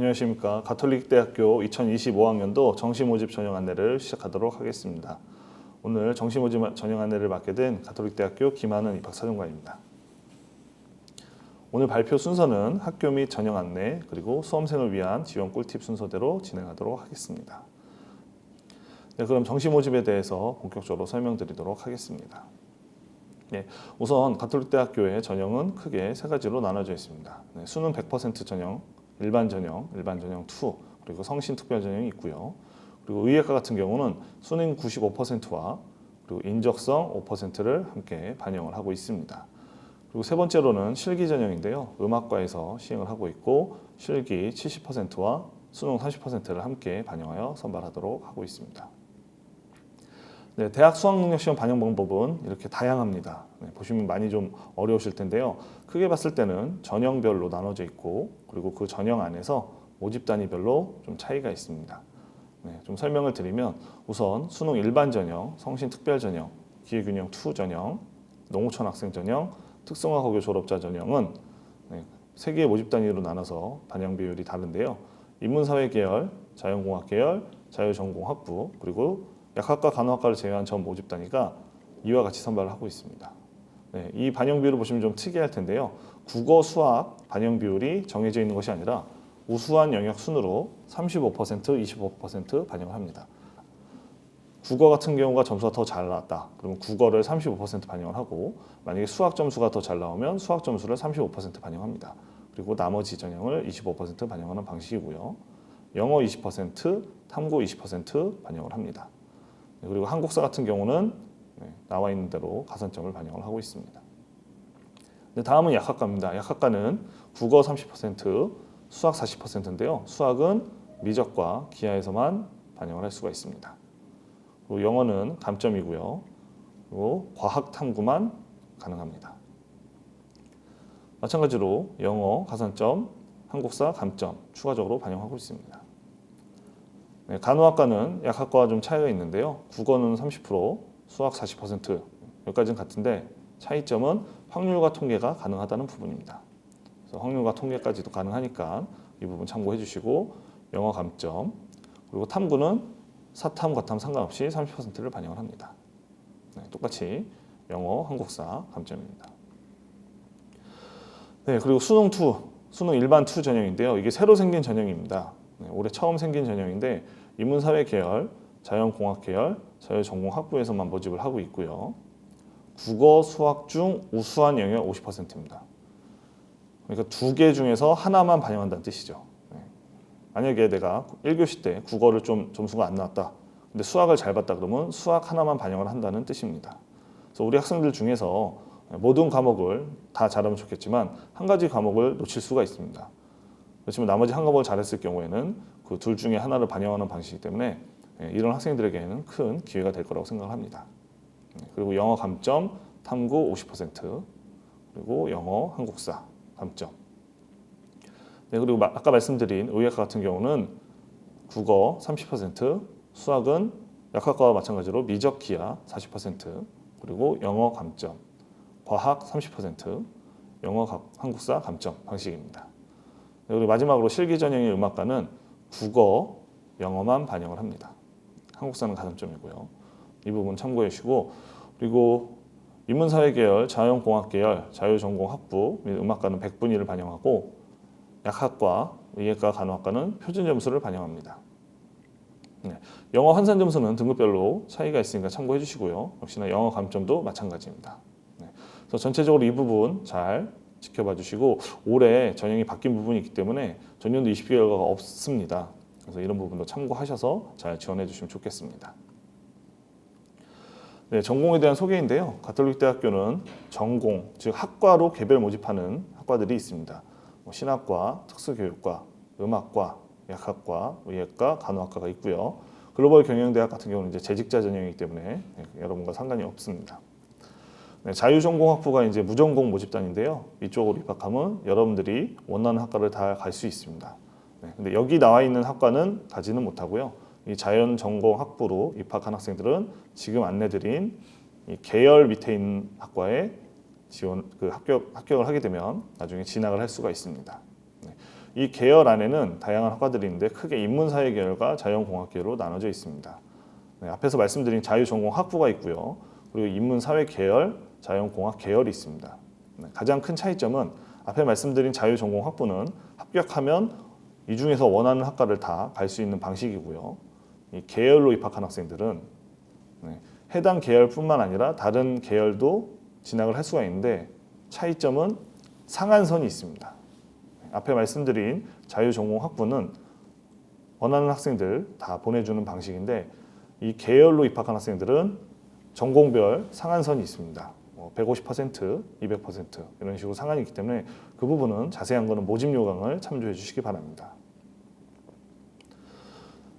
안녕하십니까. 가톨릭대학교 2025학년도 정시모집 전형 안내를 시작하도록 하겠습니다. 오늘 정시모집 전형 안내를 맡게 된 가톨릭대학교 김하는 입학사정관입니다. 오늘 발표 순서는 학교 및 전형 안내 그리고 수험생을 위한 지원 꿀팁 순서대로 진행하도록 하겠습니다. 네, 그럼 정시모집에 대해서 본격적으로 설명드리도록 하겠습니다. 네, 우선 가톨릭대학교의 전형은 크게 세 가지로 나눠져 있습니다. 네, 수능 100% 전형, 일반 전형 2, 그리고 성신 특별 전형이 있고요. 그리고 의예과 같은 경우는 수능 95%와 그리고 인적성 5%를 함께 반영을 하고 있습니다. 그리고 세 번째로는 실기 전형인데요. 음악과에서 시행을 하고 있고 실기 70%와 수능 30%를 함께 반영하여 선발하도록 하고 있습니다. 네, 대학 수학능력시험 반영 방법은 이렇게 다양합니다. 네, 보시면 많이 좀 어려우실 텐데요. 크게 봤을 때는 전형별로 나눠져 있고 그리고 그 전형 안에서 모집 단위별로 좀 차이가 있습니다. 네, 좀 설명을 드리면 우선 수능 일반 전형, 성신 특별 전형, 기회균형 2 전형, 농어촌 학생 전형, 특성화 고교 졸업자 전형은 세 개의 모집 단위로 나눠서 반영 비율이 다른데요. 인문사회 계열, 자연공학 계열, 자유전공학부 그리고 약학과 간호학과를 제외한 전 모집 단위가 이와 같이 선발을 하고 있습니다. 네, 이 반영 비율을 보시면 좀 특이할 텐데요. 국어, 수학 반영 비율이 정해져 있는 것이 아니라 우수한 영역 순으로 35%, 25% 반영을 합니다. 국어 같은 경우가 점수가 더 잘 나왔다. 그러면 국어를 35% 반영을 하고 만약에 수학 점수가 더 잘 나오면 수학 점수를 35% 반영합니다. 그리고 나머지 전형을 25% 반영하는 방식이고요. 영어 20%, 탐구 20% 반영을 합니다. 그리고 한국사 같은 경우는 나와 있는 대로 가산점을 반영을 하고 있습니다. 다음은 약학과입니다. 약학과는 국어 30%, 수학 40%인데요. 수학은 미적과 기하에서만 반영을 할 수가 있습니다. 그리고 영어는 감점이고요. 그리고 과학 탐구만 가능합니다. 마찬가지로 영어 가산점, 한국사 감점 추가적으로 반영하고 있습니다. 네, 간호학과는 약학과와 좀 차이가 있는데요. 국어는 30%, 수학 40% 여기까지는 같은데 차이점은 확률과 통계가 가능하다는 부분입니다. 그래서 확률과 통계까지도 가능하니까 이 부분 참고해 주시고 영어 감점 그리고 탐구는 사탐, 과탐 상관없이 30%를 반영을 합니다. 네, 똑같이 영어, 한국사 감점입니다. 네, 그리고 수능 2, 수능 일반 2 전형인데요. 이게 새로 생긴 전형입니다. 네, 올해 처음 생긴 전형인데 인문사회 계열, 자연공학 계열, 자유전공학부에서만 모집을 하고 있고요. 국어, 수학 중 우수한 영역 50%입니다. 그러니까 두 개 중에서 하나만 반영한다는 뜻이죠. 네. 만약에 내가 1교시 때 국어를 좀 점수가 안 나왔다. 근데 수학을 잘 봤다 그러면 수학 하나만 반영을 한다는 뜻입니다. 그래서 우리 학생들 중에서 모든 과목을 다 잘하면 좋겠지만 한 가지 과목을 놓칠 수가 있습니다. 그렇지만 나머지 한 과목을 잘했을 경우에는 그 둘 중에 하나를 반영하는 방식이기 때문에 이런 학생들에게는 큰 기회가 될 거라고 생각을 합니다. 그리고 영어 감점, 탐구 50%, 그리고 영어, 한국사 감점. 네, 그리고 아까 말씀드린 의예과 같은 경우는 국어 30%, 수학은 약학과와 마찬가지로 미적 기하 40%, 그리고 영어 감점, 과학 30%, 영어 한국사 감점 방식입니다. 네, 그리고 마지막으로 실기 전형의 음악과는 국어, 영어만 반영을 합니다. 한국사는 가산점이고요. 이 부분 참고해 주시고 그리고 인문사회 계열, 자연공학 계열, 자유전공학부 및 음악과는 100분위를 반영하고 약학과, 의예과, 간호학과는 표준 점수를 반영합니다. 네, 영어 환산 점수는 등급별로 차이가 있으니까 참고해 주시고요. 역시나 영어 감점도 마찬가지입니다. 네, 그래서 전체적으로 이 부분 잘 지켜봐 주시고 올해 전형이 바뀐 부분이 있기 때문에 전년도 20개 결과가 없습니다. 그래서 이런 부분도 참고하셔서 잘 지원해 주시면 좋겠습니다. 네, 전공에 대한 소개인데요. 가톨릭대학교는 전공, 즉 학과로 개별 모집하는 학과들이 있습니다. 신학과, 특수교육과, 음악과, 약학과, 의예과, 간호학과가 있고요. 글로벌 경영대학 같은 경우는 이제 재직자 전형이기 때문에 여러분과 상관이 없습니다. 네, 자유전공학부가 이제 무전공 모집단인데요. 이쪽으로 입학하면 여러분들이 원하는 학과를 다 갈 수 있습니다. 네, 근데 여기 나와 있는 학과는 가지는 못하고요. 이 자연전공학부로 입학한 학생들은 지금 안내드린 이 계열 밑에 있는 학과에 합격을 하게 되면 나중에 진학을 할 수가 있습니다. 네, 이 계열 안에는 다양한 학과들이 있는데 크게 인문사회 계열과 자연공학 계열로 나눠져 있습니다. 네, 앞에서 말씀드린 자유전공 학부가 있고요. 그리고 인문사회 계열, 자연공학 계열이 있습니다. 네, 가장 큰 차이점은 앞에 말씀드린 자유전공 학부는 합격하면 이 중에서 원하는 학과를 다 갈 수 있는 방식이고요. 이 계열로 입학한 학생들은 해당 계열뿐만 아니라 다른 계열도 진학을 할 수가 있는데 차이점은 상한선이 있습니다. 앞에 말씀드린 자유전공 학부는 원하는 학생들 다 보내주는 방식인데 이 계열로 입학한 학생들은 전공별 상한선이 있습니다. 150%, 200% 이런 식으로 상한이 있기 때문에 그 부분은 자세한 거는 모집 요강을 참조해 주시기 바랍니다.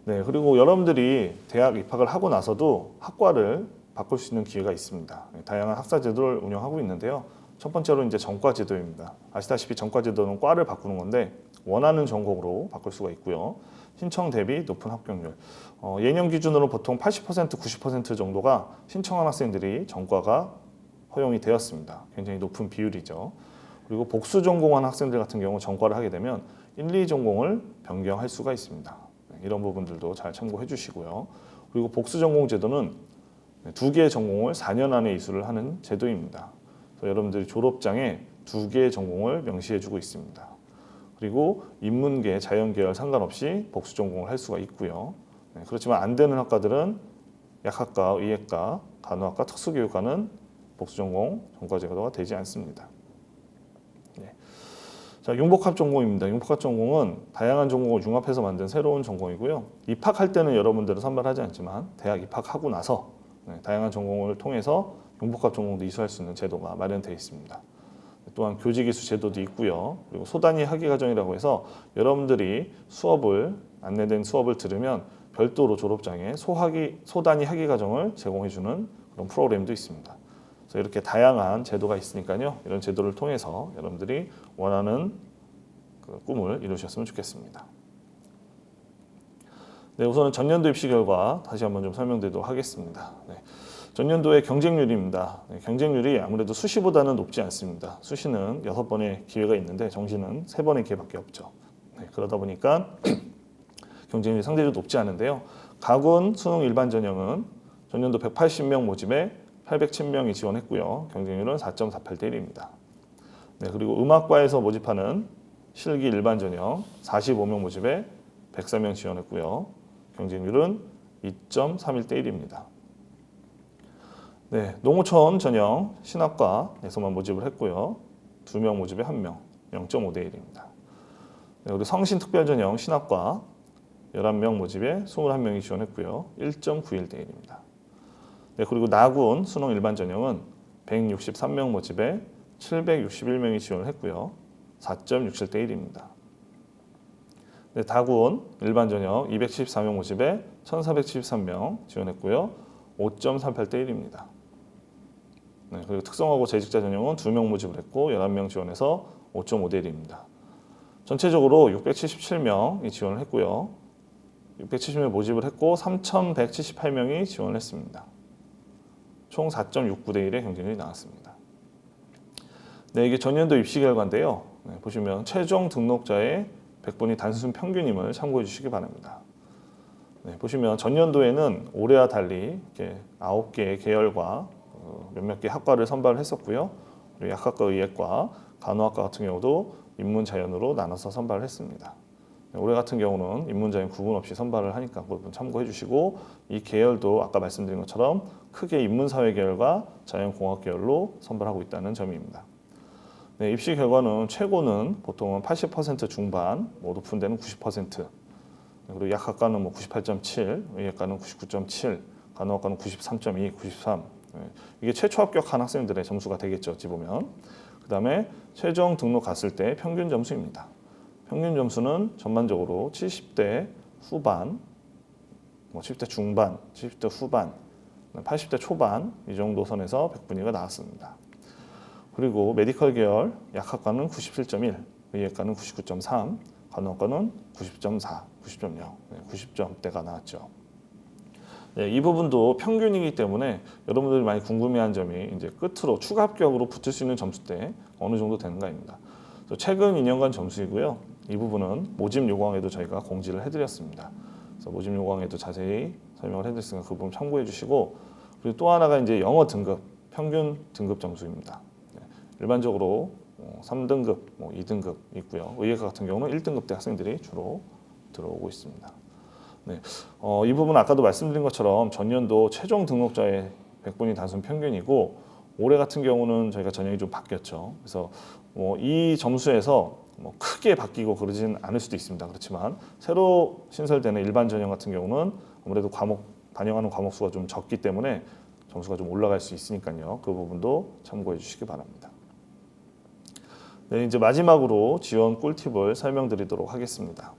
네, 그리고 여러분들이 대학 입학을 하고 나서도 학과를 바꿀 수 있는 기회가 있습니다. 다양한 학사 제도를 운영하고 있는데요. 첫 번째로 이제 전과 제도입니다. 아시다시피 전과 제도는 과를 바꾸는 건데 원하는 전공으로 바꿀 수가 있고요. 신청 대비 높은 합격률. 예년 기준으로 보통 80%, 90% 정도가 신청한 학생들이 전과가 허용이 되었습니다. 굉장히 높은 비율이죠. 그리고 복수 전공한 학생들 같은 경우 전과를 하게 되면 1, 2전공을 변경할 수가 있습니다. 이런 부분들도 잘 참고해 주시고요. 그리고 복수 전공 제도는 2개의 전공을 4년 안에 이수를 하는 제도입니다. 그래서 여러분들이 졸업장에 2개의 전공을 명시해 주고 있습니다. 그리고 인문계, 자연계열 상관없이 복수 전공을 할 수가 있고요. 그렇지만 안 되는 학과들은 약학과, 의예과, 간호학과, 특수교육과는 복수 전공, 전과 제도가 되지 않습니다. 자, 융복합 전공입니다. 융복합 전공은 다양한 전공을 융합해서 만든 새로운 전공이고요. 입학할 때는 여러분들은 선발하지 않지만 대학 입학하고 나서 다양한 전공을 통해서 융복합 전공도 이수할 수 있는 제도가 마련되어 있습니다. 또한 교직이수 제도도 있고요. 그리고 소단위 학위과정이라고 해서 여러분들이 안내된 수업을 들으면 별도로 졸업장에 소단위 학위과정을 제공해주는 그런 프로그램도 있습니다. 그래서 이렇게 다양한 제도가 있으니까요. 이런 제도를 통해서 여러분들이 원하는 그 꿈을 이루셨으면 좋겠습니다. 네, 우선은 전년도 입시 결과 다시 한번 좀 설명드리도록 하겠습니다. 전년도의 경쟁률입니다. 경쟁률이 아무래도 수시보다는 높지 않습니다. 수시는 6번의 기회가 있는데 정시는 3번의 기회밖에 없죠. 그러다 보니까 경쟁률이 상대적으로 높지 않은데요. 가군 수능 일반 전형은 전년도 180명 모집에 807명이 지원했고요. 경쟁률은 4.48대 1입니다. 그리고 음악과에서 모집하는 실기 일반 전형 45명 모집에 104명 지원했고요. 경쟁률은 2.31대 1입니다. 농어촌 전형 신학과에서만 모집을 했고요. 2명 모집에 1명, 0.5대 1입니다. 그리고 성신 특별 전형 신학과 11명 모집에 21명이 지원했고요. 1.91대 1입니다. 그리고 나군 수능 일반 전형은 163명 모집에 761명이 지원을 했고요. 4.67대 1입니다. 다군 일반 전형 274명 모집에 1473명 지원했고요. 5.38대 1입니다. 그리고 특성화고 재직자 전형은 2명 모집을 했고 11명 지원해서 5.5대 1입니다. 전체적으로 677명이 지원을 했고요. 670명 모집을 했고 3,178명이 지원을 했습니다. 총 4.69대 1의 경쟁률이 나왔습니다. 이게 전년도 입시 결과인데요. 보시면 최종 등록자의 100분이 단순 평균임을 참고해 주시기 바랍니다. 보시면 전년도에는 올해와 달리 이렇게 9개의 계열과 몇몇 개 학과를 선발을 했었고요. 그리고 약학과, 의예과, 간호학과 같은 경우도 인문자연으로 나눠서 선발을 했습니다. 올해 같은 경우는 인문자연 구분 없이 선발을 하니까 그 부분 참고해 주시고 이 계열도 아까 말씀드린 것처럼 크게 인문사회 계열과 자연공학 계열로 선발하고 있다는 점입니다. 입시 결과는 최고는 보통은 80% 중반, 높은 데는 90%, 그리고 약학과는 98.7, 의예과는 99.7, 간호학과는 93.2, 93. 이게 최초 합격한 학생들의 점수가 되겠죠, 어찌 보면. 그 다음에 최종 등록 갔을 때 평균 점수입니다. 평균 점수는 전반적으로 70대 후반, 70대 중반, 70대 후반, 80대 초반 이 정도 선에서 100분위가 나왔습니다. 그리고 메디컬 계열 약학과는 97.1, 의예과는 99.3, 간호학과는 90.4, 90.0, 90점대가 나왔죠. 이 부분도 평균이기 때문에 여러분들이 많이 궁금해하는 점이 이제 끝으로 추가 합격으로 붙을 수 있는 점수대 어느 정도 되는가입니다. 최근 2년간 점수이고요. 이 부분은 모집 요강에도 저희가 공지를 해드렸습니다. 그래서 모집 요강에도 자세히 설명을 해드렸으니까 그 부분 참고해 주시고, 그리고 또 하나가 이제 영어 등급 평균 등급 점수입니다. 일반적으로 3등급, 2등급 있고요. 의예과 같은 경우는 1등급대 학생들이 주로 들어오고 있습니다. 네, 이 부분 아까도 말씀드린 것처럼 전년도 최종 등록자의 100분이 단순 평균이고, 올해 같은 경우는 저희가 전형이 좀 바뀌었죠. 그래서 이 점수에서 크게 바뀌고 그러진 않을 수도 있습니다. 그렇지만 새로 신설되는 일반 전형 같은 경우는 아무래도 반영하는 과목 수가 좀 적기 때문에 점수가 좀 올라갈 수 있으니까요. 그 부분도 참고해 주시기 바랍니다. 네, 이제 마지막으로 지원 꿀팁을 설명드리도록 하겠습니다.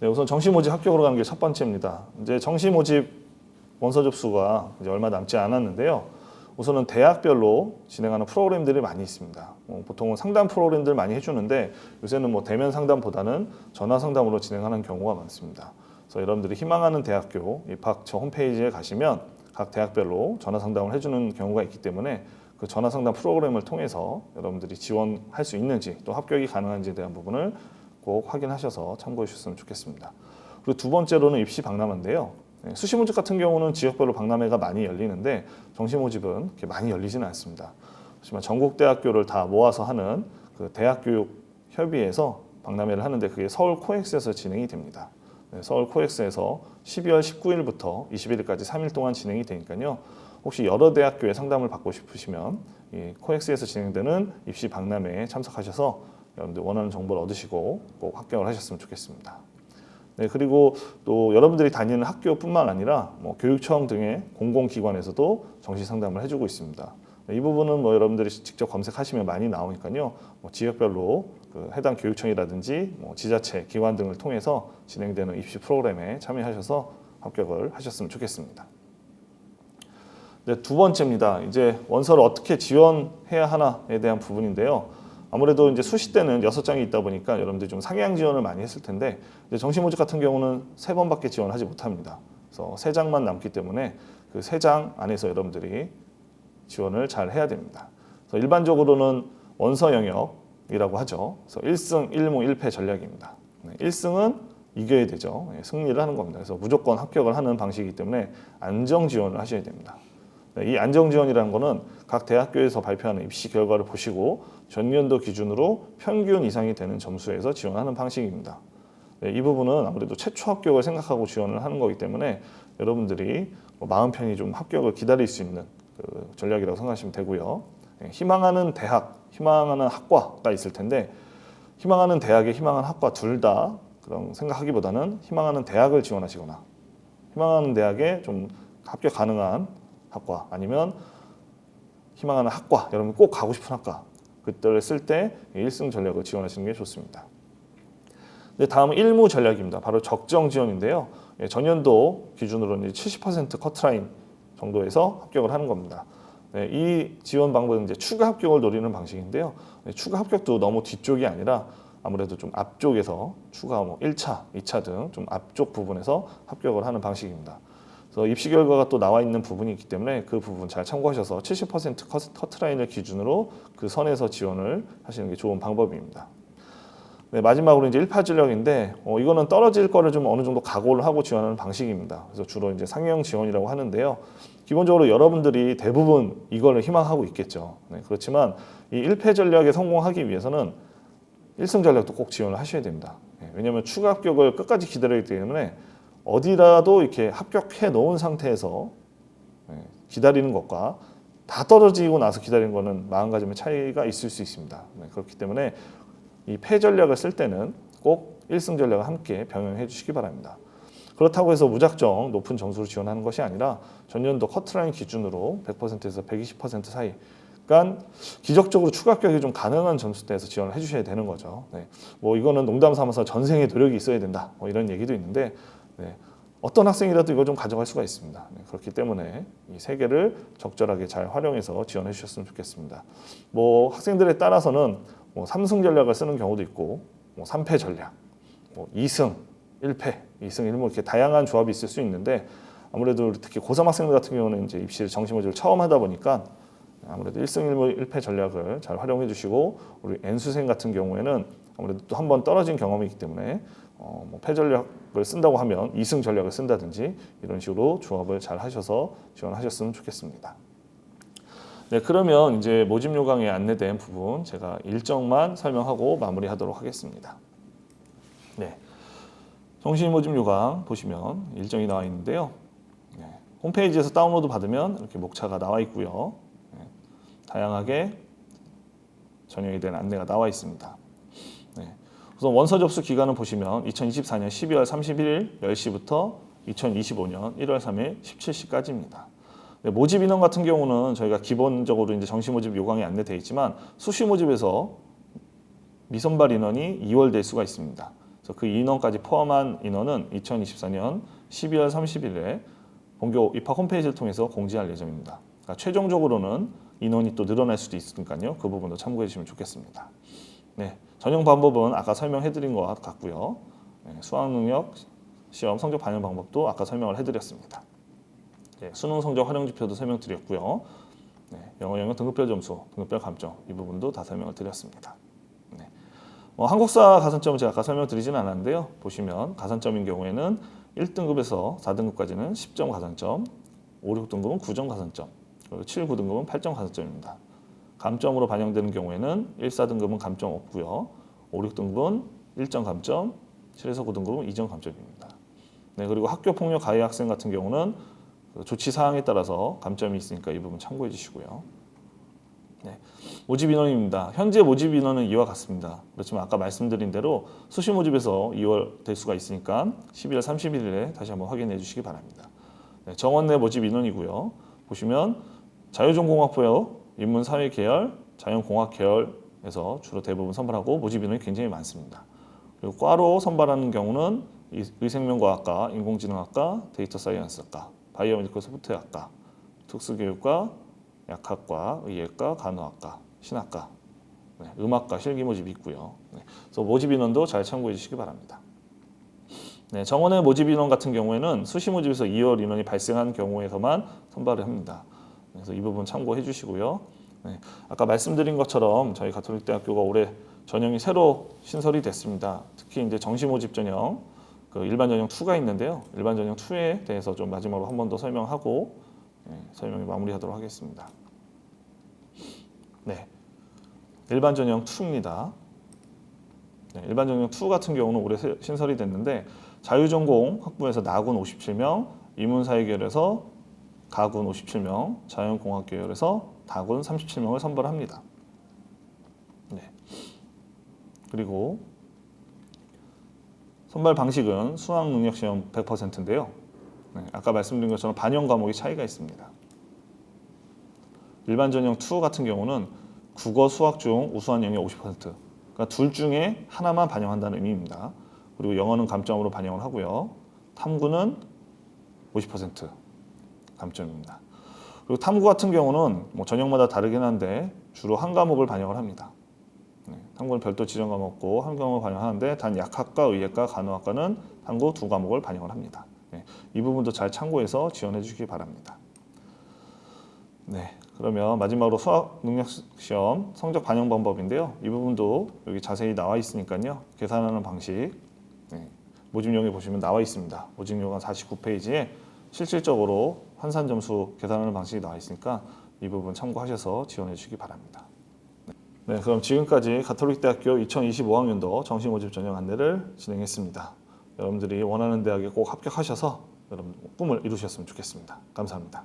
네, 우선 정시 모집 합격으로 가는 게 첫 번째입니다. 이제 정시 모집 원서 접수가 이제 얼마 남지 않았는데요. 우선은 대학별로 진행하는 프로그램들이 많이 있습니다. 보통은 상담 프로그램들 많이 해주는데 요새는 대면 상담보다는 전화 상담으로 진행하는 경우가 많습니다. 그래서 여러분들이 희망하는 대학교 입학처 홈페이지에 가시면 각 대학별로 전화 상담을 해주는 경우가 있기 때문에 그 전화 상담 프로그램을 통해서 여러분들이 지원할 수 있는지 또 합격이 가능한지에 대한 부분을 꼭 확인하셔서 참고해 주셨으면 좋겠습니다. 그리고 두 번째로는 입시 박람회인데요. 수시 모집 같은 경우는 지역별로 박람회가 많이 열리는데 정시 모집은 그렇게 많이 열리지는 않습니다. 하지만 전국 대학교를 다 모아서 하는 그 대학교육협의회에서 박람회를 하는데 그게 서울 코엑스에서 진행이 됩니다. 서울 코엑스에서 12월 19일부터 21일까지 3일 동안 진행이 되니까요. 혹시 여러 대학교에 상담을 받고 싶으시면 이 코엑스에서 진행되는 입시 박람회에 참석하셔서 여러분들 원하는 정보를 얻으시고 꼭 합격을 하셨으면 좋겠습니다. 네, 그리고 또 여러분들이 다니는 학교뿐만 아니라 교육청 등의 공공기관에서도 정시 상담을 해주고 있습니다. 네, 이 부분은 여러분들이 직접 검색하시면 많이 나오니까요. 지역별로 그 해당 교육청이라든지 지자체, 기관 등을 통해서 진행되는 입시 프로그램에 참여하셔서 합격을 하셨으면 좋겠습니다. 네, 두 번째입니다. 이제 원서를 어떻게 지원해야 하나에 대한 부분인데요. 아무래도 이제 수시 때는 6장이 있다 보니까 여러분들이 좀 상향 지원을 많이 했을 텐데 이제 정시 모집 같은 경우는 3번밖에 지원하지 못합니다. 그래서 3장만 남기 때문에 그 3장 안에서 여러분들이 지원을 잘 해야 됩니다. 그래서 일반적으로는 원서 영역이라고 하죠. 그래서 1승 1무 1패 전략입니다. 1승은 이겨야 되죠. 승리를 하는 겁니다. 그래서 무조건 합격을 하는 방식이기 때문에 안정 지원을 하셔야 됩니다. 이 안정 지원이라는 거는 각 대학교에서 발표하는 입시 결과를 보시고 전년도 기준으로 평균 이상이 되는 점수에서 지원하는 방식입니다. 이 부분은 아무래도 최초 합격을 생각하고 지원을 하는 거기 때문에 여러분들이 마음 편히 좀 합격을 기다릴 수 있는 그 전략이라고 생각하시면 되고요. 희망하는 대학, 희망하는 학과가 있을 텐데 희망하는 대학에 희망하는 학과 둘 다 그런 생각하기보다는 희망하는 대학을 지원하시거나 희망하는 대학에 좀 합격 가능한 학과 아니면 희망하는 학과, 여러분 꼭 가고 싶은 학과 그때를 쓸 때 1승 전략을 지원하시는 게 좋습니다. 네, 다음은 1무 전략입니다. 바로 적정 지원인데요. 전년도 기준으로는 70% 커트라인 정도에서 합격을 하는 겁니다. 네, 이 지원 방법은 이제 추가 합격을 노리는 방식인데요. 추가 합격도 너무 뒤쪽이 아니라 아무래도 좀 앞쪽에서 추가 1차, 2차 등 좀 앞쪽 부분에서 합격을 하는 방식입니다. 그래서 입시 결과가 또 나와 있는 부분이 있기 때문에 그 부분 잘 참고하셔서 70% 커트라인을 기준으로 그 선에서 지원을 하시는 게 좋은 방법입니다. 네, 마지막으로 이제 1파 전략인데 이거는 떨어질 거를 좀 어느 정도 각오를 하고 지원하는 방식입니다. 그래서 주로 이제 상형 지원이라고 하는데요. 기본적으로 여러분들이 대부분 이걸 희망하고 있겠죠. 네, 그렇지만 이 1패 전략에 성공하기 위해서는 1승 전략도 꼭 지원을 하셔야 됩니다. 네, 왜냐하면 추가 합격을 끝까지 기다려야 되기 때문에 어디라도 이렇게 합격해 놓은 상태에서 기다리는 것과 다 떨어지고 나서 기다리는 것은 마음가짐의 차이가 있을 수 있습니다. 그렇기 때문에 이 패 전략을 쓸 때는 꼭 1승 전략을 함께 병행해 주시기 바랍니다. 그렇다고 해서 무작정 높은 점수를 지원하는 것이 아니라 전년도 커트라인 기준으로 100%에서 120% 사이, 그러니까 기적적으로 추가 합격이 좀 가능한 점수대에서 지원을 해주셔야 되는 거죠. 이거는 농담 삼아서 전생의 노력이 있어야 된다 이런 얘기도 있는데 어떤 학생이라도 이걸 좀 가져갈 수가 있습니다. 그렇기 때문에 이 세 개를 적절하게 잘 활용해서 지원해 주셨으면 좋겠습니다. 학생들에 따라서는 3승 전략을 쓰는 경우도 있고 3패 전략, 2승 1패, 2승 1무 이렇게 다양한 조합이 있을 수 있는데 아무래도 특히 고3 학생들 같은 경우는 이제 입시를 정시 모집을 처음 하다 보니까 아무래도 1승 1무 1패 전략을 잘 활용해 주시고 우리 N수생 같은 경우에는 아무래도 또 한 번 떨어진 경험이기 때문에 뭐 패전략을 쓴다고 하면 2승 전략을 쓴다든지 이런 식으로 조합을 잘 하셔서 지원하셨으면 좋겠습니다. 네, 그러면 이제 모집 요강에 안내된 부분 제가 일정만 설명하고 마무리하도록 하겠습니다. 네, 정시 모집 요강 보시면 일정이 나와 있는데요. 네, 홈페이지에서 다운로드 받으면 이렇게 목차가 나와 있고요. 네, 다양하게 전형이 된 안내가 나와 있습니다. 네, 우선 원서 접수 기간을 보시면 2024년 12월 31일 10시부터 2025년 1월 3일 17시까지입니다. 네, 모집 인원 같은 경우는 저희가 기본적으로 이제 정시 모집 요강에 안내되어 있지만 수시 모집에서 미선발 인원이 2월 될 수가 있습니다. 그래서 그 인원까지 포함한 인원은 2024년 12월 30일에 본교 입학 홈페이지를 통해서 공지할 예정입니다. 그러니까 최종적으로는 인원이 또 늘어날 수도 있으니까요. 그 부분도 참고해 주시면 좋겠습니다. 네, 전형 방법은 아까 설명해 드린 것 같고요. 네, 수학능력 시험 성적 반영 방법도 아까 설명을 해드렸습니다. 네, 수능 성적 활용 지표도 설명드렸고요. 네, 영어 영역 등급별 점수, 등급별 감점 이 부분도 다 설명을 드렸습니다. 네, 한국사 가산점은 제가 아까 설명드리지는 않았는데요. 보시면 가산점인 경우에는 1등급에서 4등급까지는 10점 가산점, 5, 6등급은 9점 가산점, 그리고 7, 9등급은 8점 가산점입니다. 감점으로 반영되는 경우에는 1, 4등급은 감점 없고요. 5, 6등급은 1점 감점, 7에서 9등급은 2점 감점입니다. 네, 그리고 학교 폭력 가해 학생 같은 경우는 조치 사항에 따라서 감점이 있으니까 이 부분 참고해 주시고요. 네, 모집 인원입니다. 현재 모집 인원은 이와 같습니다. 그렇지만 아까 말씀드린 대로 수시 모집에서 2월 될 수가 있으니까 12월 31일에 다시 한번 확인해 주시기 바랍니다. 네, 정원 내 모집 인원이고요. 보시면 자유전공학부요, 인문사회 계열, 자연공학 계열에서 주로 대부분 선발하고 모집 인원이 굉장히 많습니다. 그리고 과로 선발하는 경우는 의생명과학과, 인공지능학과, 데이터 사이언스학과, 바이오메디컬 소프트웨어학과, 특수교육과, 약학과, 의예과, 간호학과, 신학과, 네, 음악과 실기 모집이 있고요. 네, 그래서 모집 인원도 잘 참고해 주시기 바랍니다. 네, 정원의 모집 인원 같은 경우에는 수시 모집에서 2월 인원이 발생한 경우에서만 선발을 합니다. 그래서 이 부분 참고해 주시고요. 네, 아까 말씀드린 것처럼 저희 가톨릭대학교가 올해 전형이 새로 신설이 됐습니다. 특히 이제 정시 모집 전형, 그 일반 전형 2가 있는데요. 일반 전형 2에 대해서 좀 마지막으로 한 번 더 설명하고 설명을 마무리하도록 하겠습니다. 네, 일반 전형 2입니다. 네, 일반 전형 2 같은 경우는 올해 신설이 됐는데 자유전공 학부에서 나군 57명, 인문사회 계열에서 가군 57명, 자연공학 계열에서 다군 37명을 선발합니다. 네, 그리고 선발 방식은 수학능력시험 100%인데요. 네, 아까 말씀드린 것처럼 반영 과목이 차이가 있습니다. 일반 전형 2 같은 경우는 국어, 수학 중 우수한 영역 50%, 그러니까 둘 중에 하나만 반영한다는 의미입니다. 그리고 영어는 감점으로 반영을 하고요. 탐구는 50% 감점입니다. 그리고 탐구 같은 경우는 뭐 전형마다 다르긴 한데 주로 한 과목을 반영을 합니다. 네, 탐구는 별도 지정 과목 없고 한 과목을 반영하는데 단 약학과, 의예과, 간호학과는 탐구 2과목을 반영을 합니다. 네, 이 부분도 잘 참고해서 지원해 주시기 바랍니다. 네, 그러면 마지막으로 수학 능력 시험 성적 반영 방법인데요. 이 부분도 여기 자세히 나와 있으니까요. 계산하는 방식 모집용에 보시면 나와 있습니다. 모집용은 49페이지에 실질적으로 환산 점수 계산하는 방식이 나와 있으니까 이 부분 참고하셔서 지원해 주시기 바랍니다. 네, 그럼 지금까지 가톨릭대학교 2025학년도 정시 모집 전형 안내를 진행했습니다. 여러분들이 원하는 대학에 꼭 합격하셔서 여러분 꿈을 이루셨으면 좋겠습니다. 감사합니다.